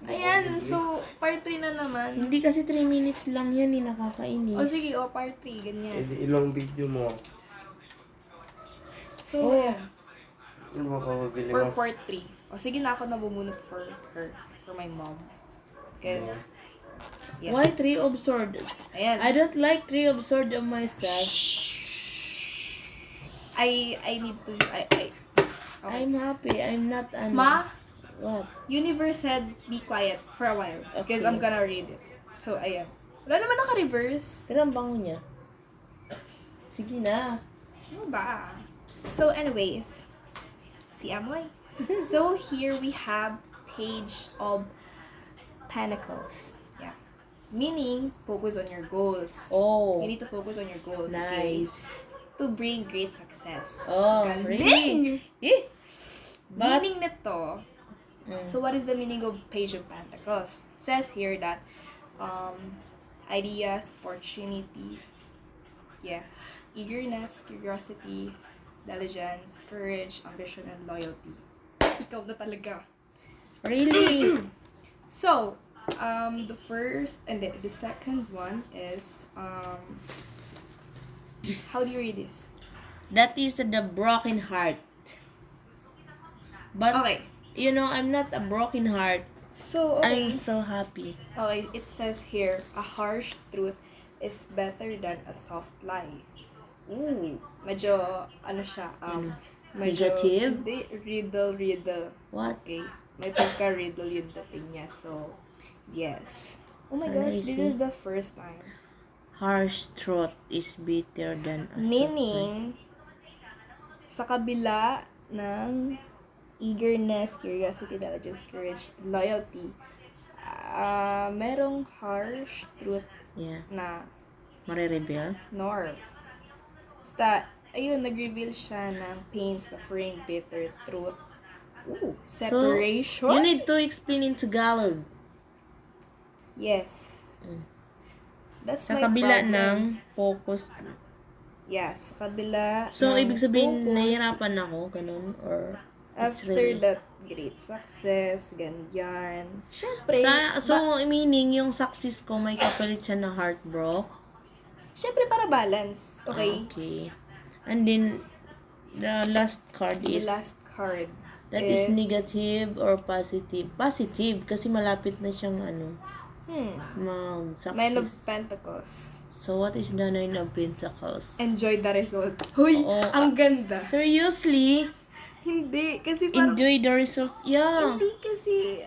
Ayan, so, part 3 na naman. Hindi kasi 3 minutes lang yan, nakakainis. O sige, part 3, ganyan. Ilang video mo? So, Oh. ayan. Ano ba pabili For mo? part 3. O sige na ako nabubunot for her. For my mom. Because, yeah. Why 3 absurd? Ayan. I don't like 3 absurd of myself. I need to, okay. I'm happy. I'm not Ma, What? Universe said, be quiet for a while. Because Okay. I'm gonna read it. So, ayan. Wala naman naka-reverse. Pero ang bango niya. Sige na. Ano ba? So, anyways. Si Amoy. So, here we have Page of Pentacles. Yeah. Meaning, focus on your goals. Oh. You need to focus on your goals. Okay? Nice. To bring great success. Oh, Galing! really? Eh? But- Meaning nito, so what is the meaning of Page of Pentacles? Says here that ideas, opportunity, eagerness, curiosity, diligence, courage, ambition, and loyalty. Ikaw na talaga. Really? So, the first and the second one is how do you read this? That is the broken heart. But, Okay. you know, I'm not a broken heart. So, okay. I'm so happy. Okay, it says here, a harsh truth is better than a soft lie. Ooh, medyo, ano siya, medyo, Negative? Hindi, riddle. What? Okay, may pagka-riddle yung dating niya, so, yes. Oh my Ano gosh, is this it? is the first time. Harsh truth is bitter than a Meaning, sa kabila ng eagerness, curiosity, diligence, courage, loyalty, merong harsh truth Yeah. na Marirebel? nor. Basta, ayun, nag-reveal siya ng pain, suffering, bitter truth. Ooh, separation. You need to explain in Tagalog. Yes. That's Sa my kabila problem. ng focus. Yeah, sa kabila So, ng ibig sabihin, focus. nahihirapan ako, ganun? Or, it's After really... that great success, ganyan. Siyempre, So, meaning, yung success ko, may kapalit siya na heartbroken. siyempre para balance. Okay? Okay. And then, the last card The is, last card that is negative or positive. Positive, kasi malapit na siyang, mag-success. Nine of Pentacles. So, what is the Nine of Pentacles? Enjoy the result. Huy, Oo. ang ganda. Seriously? Hindi, kasi parang, Enjoy the result? Yeah. hindi kasi,